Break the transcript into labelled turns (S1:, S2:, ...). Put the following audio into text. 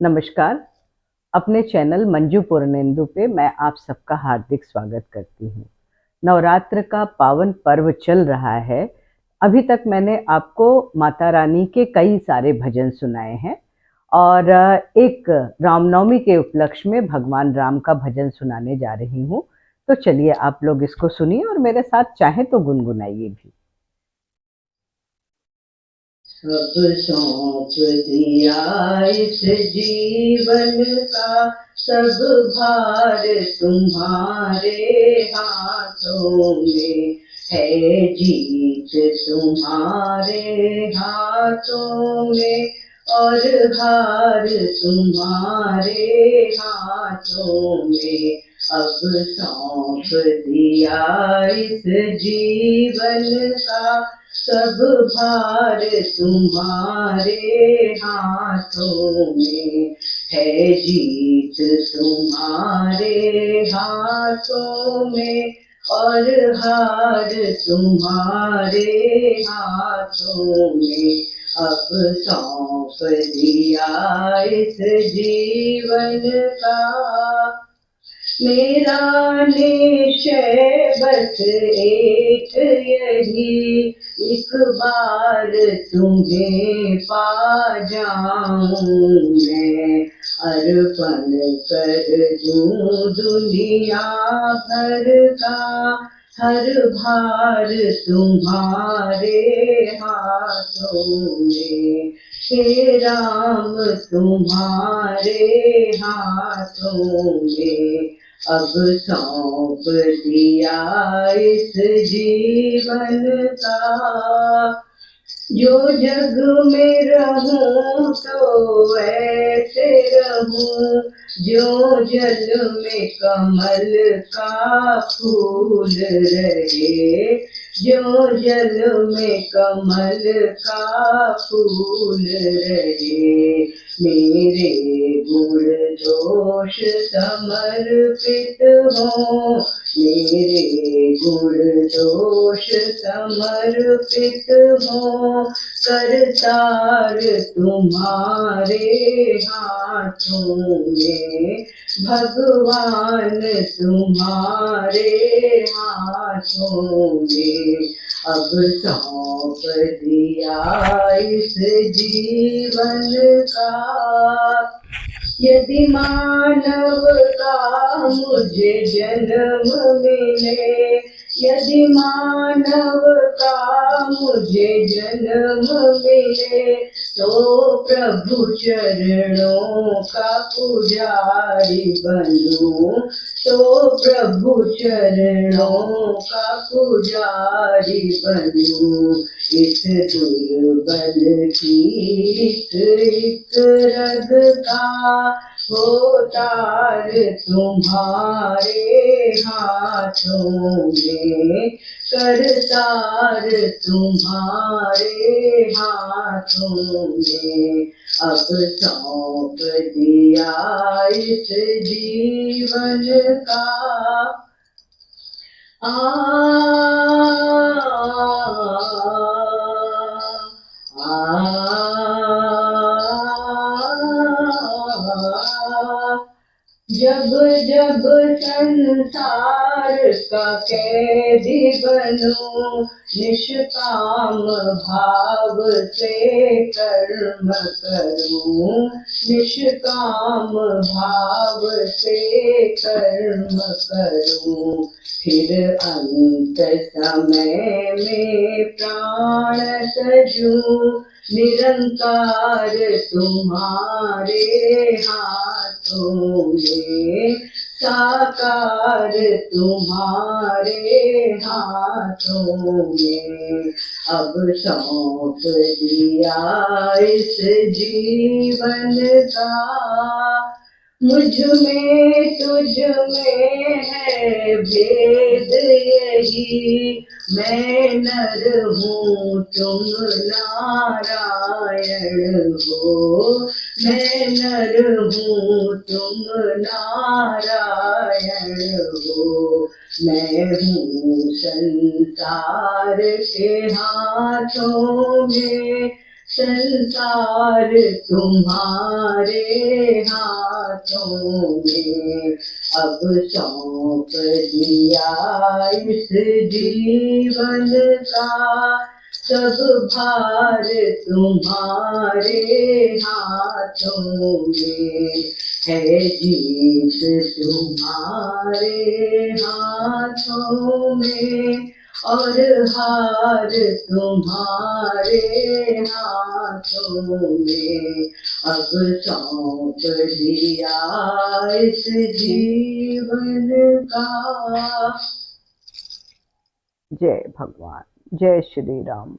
S1: नमस्कार। अपने चैनल मंजू पूर्णेंदु पे मैं आप सबका हार्दिक स्वागत करती हूँ। नवरात्र का पावन पर्व चल रहा है। अभी तक मैंने आपको माता रानी के कई सारे भजन सुनाए हैं और एक रामनवमी के उपलक्ष्य में भगवान राम का भजन सुनाने जा रही हूँ। तो चलिए आप लोग इसको सुनिए और मेरे साथ चाहे तो गुनगुनाइए भी।
S2: सब सौंप दिया इस जीवन का, सब भार तुम्हारे हाथों में है, जीत तुम्हारे हाथों में और हार तुम्हारे हाथों में। अब सौंप दिया इस जीवन का, सब भार तुम्हारे हाथों में है, जीत तुम्हारे हाथों में और हार तुम्हारे हाथों में। अब सौंप दिया इस जीवन का, मेरा निश्चय बस एक यही, एक बार तुम्हें पा जाऊं मैं। अर्पण कर दूं दुनिया भर का, हर भार तुम्हारे हाथों में। हे राम तुम्हारे हाथों में अब सौंप दिया इस जीवन का। जो जग में रहूं तो ऐसे रहूं, जो जल में कमल का फूल रहे। जो जल में कमल का फूल रहे, मेरे गुण दोष समर्पित हो। मेरे गुण दोष समर्पित हो, करतार तुम्हारे हाथों में। भगवान तुम्हारे हाथों में अब सौंप दिया इस जीवन का। यदि मानव का मुझे जन्म मिले, यदि मानव का मुझे जन्म मिले, तो प्रभु चरणों का पुजारी बनूं। तो प्रभु चरणों का पुजारी बनूं। इस दुर्बल की एक रग का तार तुम्हारे हाथों में। करतार तुम्हारे हाथों में अब सौंप दिया इस जीवन का। जब जब संसार का कैदी बनूं, निष्काम भाव से कर्म करूं। निष्काम भाव से कर्म करूं, फिर अंत समय में प्राण तजूं। निरंकार तुम्हारे हाथों में, साकार तुम्हारे हाथों में अब सौंप दिया इस जीवन का। मुझ में तुझ में है भेद यही, मैं नर हूँ तुम नारायण हो। मैं नर हूँ तुम नारायण हो। मैं हूँ संसार के हाथों में, संसार तुम्हारे हाथों में, अब सौंप दिया इस जीवन का सब भार तुम्हारे हाथों में है, जीत तुम्हारे हाथों में और हार तुम्हारे हाथों में, अब सौंप दिया इस जीवन का।
S1: जय भगवान, जय श्री राम।